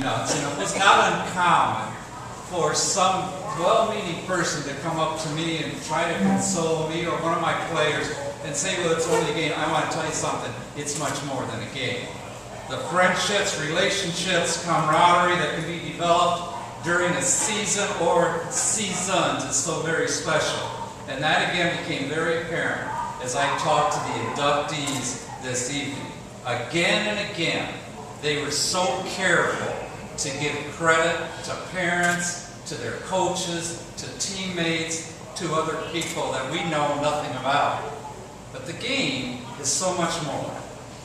nuts. And it was not uncommon for some well-meaning person to come up to me and try to console me or one of my players and say, well, it's only a game. I want to tell you something. It's much more than a game. The friendships, relationships, camaraderie that can be developed during a season or seasons is so very special. And that again became very apparent as I talked to the inductees this evening. Again and again, they were so careful to give credit to parents, to their coaches, to teammates, to other people that we know nothing about. But the game is so much more.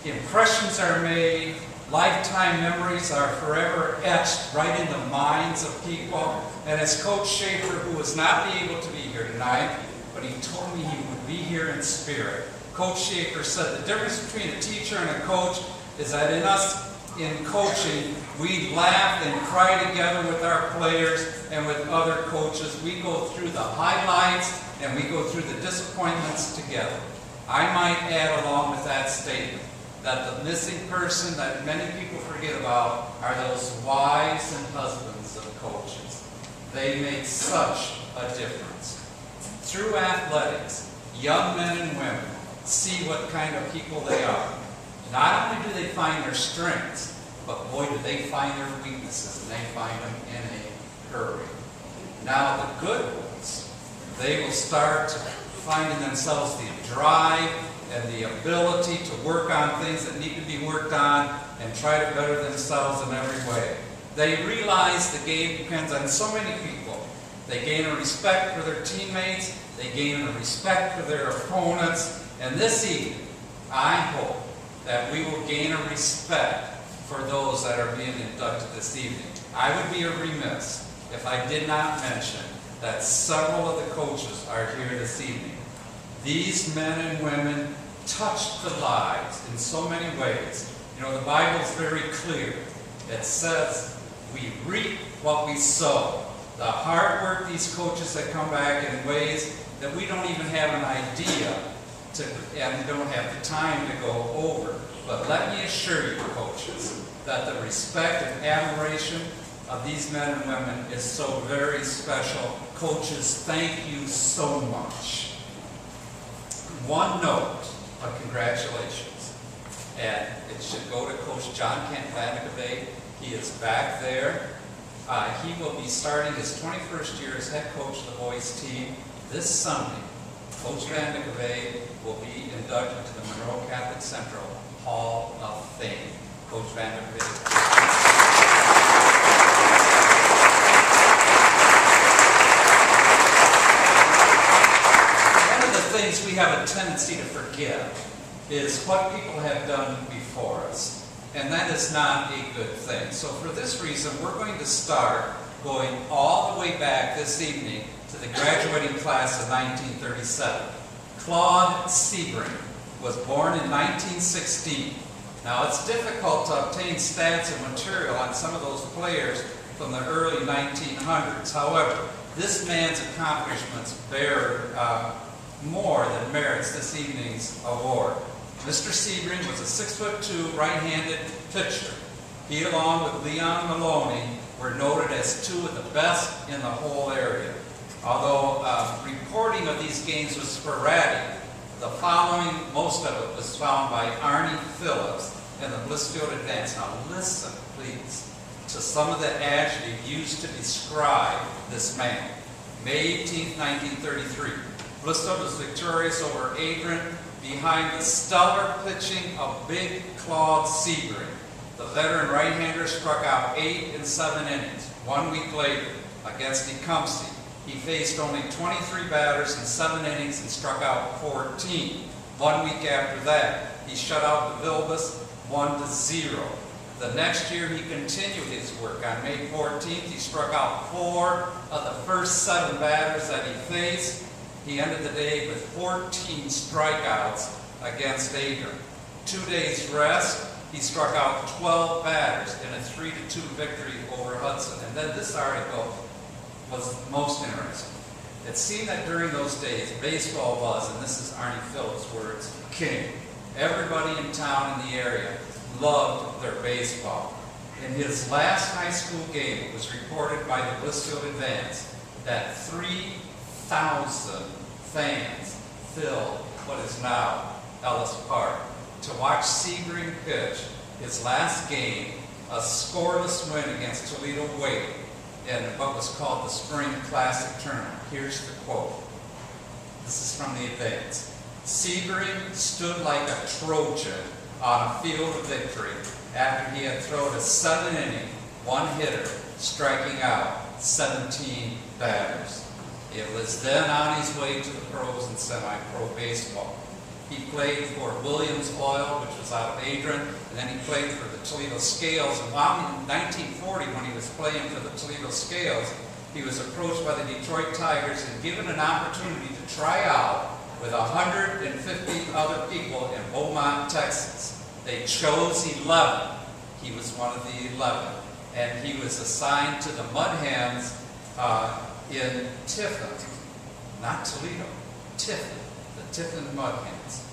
Impressions are made, lifetime memories are forever etched right in the minds of people. And as Coach Schaefer, who was not able to be here tonight, but he told me he would be here in spirit. Coach Schaefer said the difference between a teacher and a coach is that in us, in coaching, we laugh and cry together with our players and with other coaches. We go through the highlights and we go through the disappointments together. I might add along with that statement that the missing person that many people forget about are those wives and husbands of coaches. They make such a difference. Through athletics, young men and women see what kind of people they are. Not only do they find their strengths, but boy, do they find their weaknesses, and they find them in a hurry. Now, the good ones, they will start finding themselves the drive and the ability to work on things that need to be worked on and try to better themselves in every way. They realize the game depends on so many people. They gain a respect for their teammates, they gain a respect for their opponents, and this evening, I hope that we will gain a respect for those that are being inducted this evening. I would be remiss if I did not mention that several of the coaches are here this evening. These men and women touched the lives in so many ways. You know, the Bible is very clear. It says we reap what we sow. The hard work these coaches that come back in ways that we don't even have an idea and don't have the time to go over. But let me assure you, coaches, that the respect and admiration of these men and women is so very special. Coaches, thank you so much. One note of congratulations, and it should go to Coach John Kent Vanderkavee. He is back there. He will be starting his 21st year as head coach of the boys team this Sunday. Coach Vanderkavee will be inducted to the Monroe Catholic Central Hall of Fame. Coach Vanderkavee. One of the things we have a tendency to forget is what people have done before us. And that is not a good thing. So for this reason, we're going to start going all the way back this evening to the graduating class of 1937. Claude Sebring was born in 1916. Now, it's difficult to obtain stats and material on some of those players from the early 1900s. However, this man's accomplishments bear more than merits this evening's award. Mr. Sebring was a 6'2" right-handed pitcher. He, along with Leon Maloney, were noted as two of the best in the whole area. Although reporting of these games was sporadic, the following, most of it was found by Arnie Phillips in the Blissfield Advance. Now listen, please, to some of the adjectives used to describe this man. May 18, 1933, Blissfield was victorious over Adrian behind the stellar pitching of Big Claude Sebring. The veteran right-hander struck out 8 in 7 innings. 1 week later, against Tecumseh, he faced only 23 batters in 7 innings and struck out 14. 1 week after that, he shut out the Vilbus 1-0. The next year, he continued his work. On May 14th, he struck out 4 of the first 7 batters that he faced. He ended the day with 14 strikeouts against Adrian. 2 days rest, he struck out 12 batters in a 3-2 victory over Hudson. And then this article was most interesting. It seemed that during those days, baseball was, and this is Arnie Phillips' words, king. Everybody in town in the area loved their baseball. In his last high school game, it was reported by the Blissfield Advance that 3,000 fans filled what is now Ellis Park to watch Sebring pitch his last game, a scoreless win against Toledo Wade in what was called the Spring Classic Tournament. Here's the quote. This is from the Advance. Sebring stood like a Trojan on a field of victory after he had thrown a 7-inning, one-hitter, striking out 17 batters. It was then on his way to the pros and semi-pro baseball. He played for Williams Oil, which was out of Adrian, and then he played for the Toledo Scales. And while in 1940, when he was playing for the Toledo Scales, he was approached by the Detroit Tigers and given an opportunity to try out with 150 other people in Beaumont, Texas. They chose 11. He was one of the 11. And he was assigned to the Mud Hens in Tiffin, not Toledo, Tiffin, the Tiffin Mud Hens.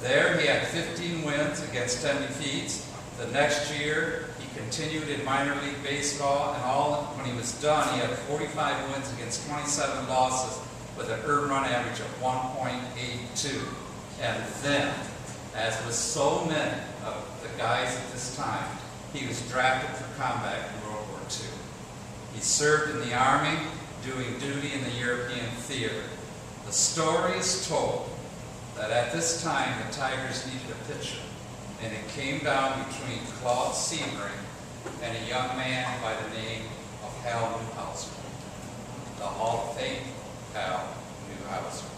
There he had 15 wins against 10 defeats. The next year he continued in minor league baseball, and when he was done, he had 45 wins against 27 losses with an earned run average of 1.82. And then, as with so many of the guys at this time, he was drafted for combat in World War II. He served in the Army, doing duty in the European theater. The story is told that at this time the Tigers needed a pitcher, and it came down between Claude Sebring and a young man by the name of Hal Newhouser, the Hall of Fame Hal Newhouser.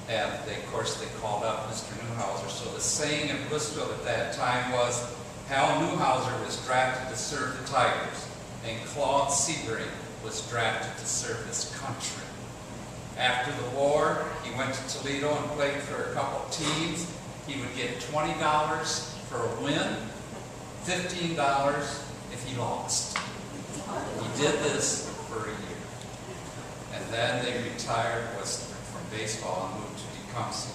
And of course they called up Mr. Newhouser. So the saying in Blissfield at that time was, Hal Newhouser was drafted to serve the Tigers, and Claude Sebring was drafted to serve his country. After the war, he went to Toledo and played for a couple teams. He would get $20 for a win, $15 if he lost. He did this for a year. And then they retired from baseball and moved to Tecumseh.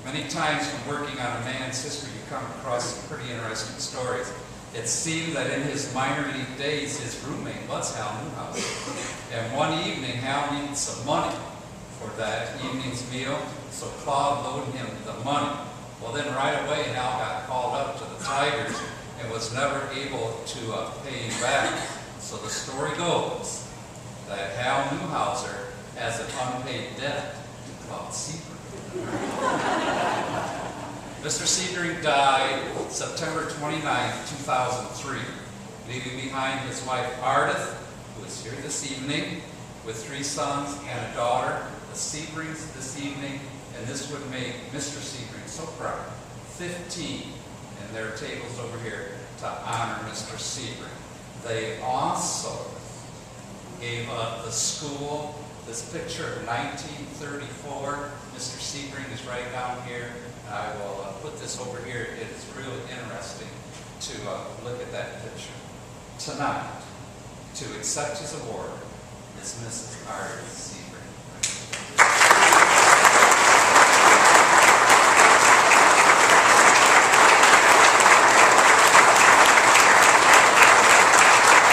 Many times when working on a man's history, you come across some pretty interesting stories. It seemed that in his minor league days, his roommate was Hal Newhouser. And one evening, Hal needed some money for that evening's meal, so Claude loaned him the money. Well, then right away, Hal got called up to the Tigers and was never able to pay him back. So the story goes that Hal Newhouser has an unpaid debt to Claude Sebring. Mr. Sebring died September 29, 2003, leaving behind his wife Ardith, who is here this evening, with 3 sons and a daughter. The Sebrings this evening, and this would make Mr. Sebring so proud, 15 in their tables over here to honor Mr. Sebring. They also gave up the school. This picture of 1934, Mr. Sebring is right down here. I will put this over here. It is really interesting to look at that picture. Tonight, to accept his award is Mrs. Ardith Sebring.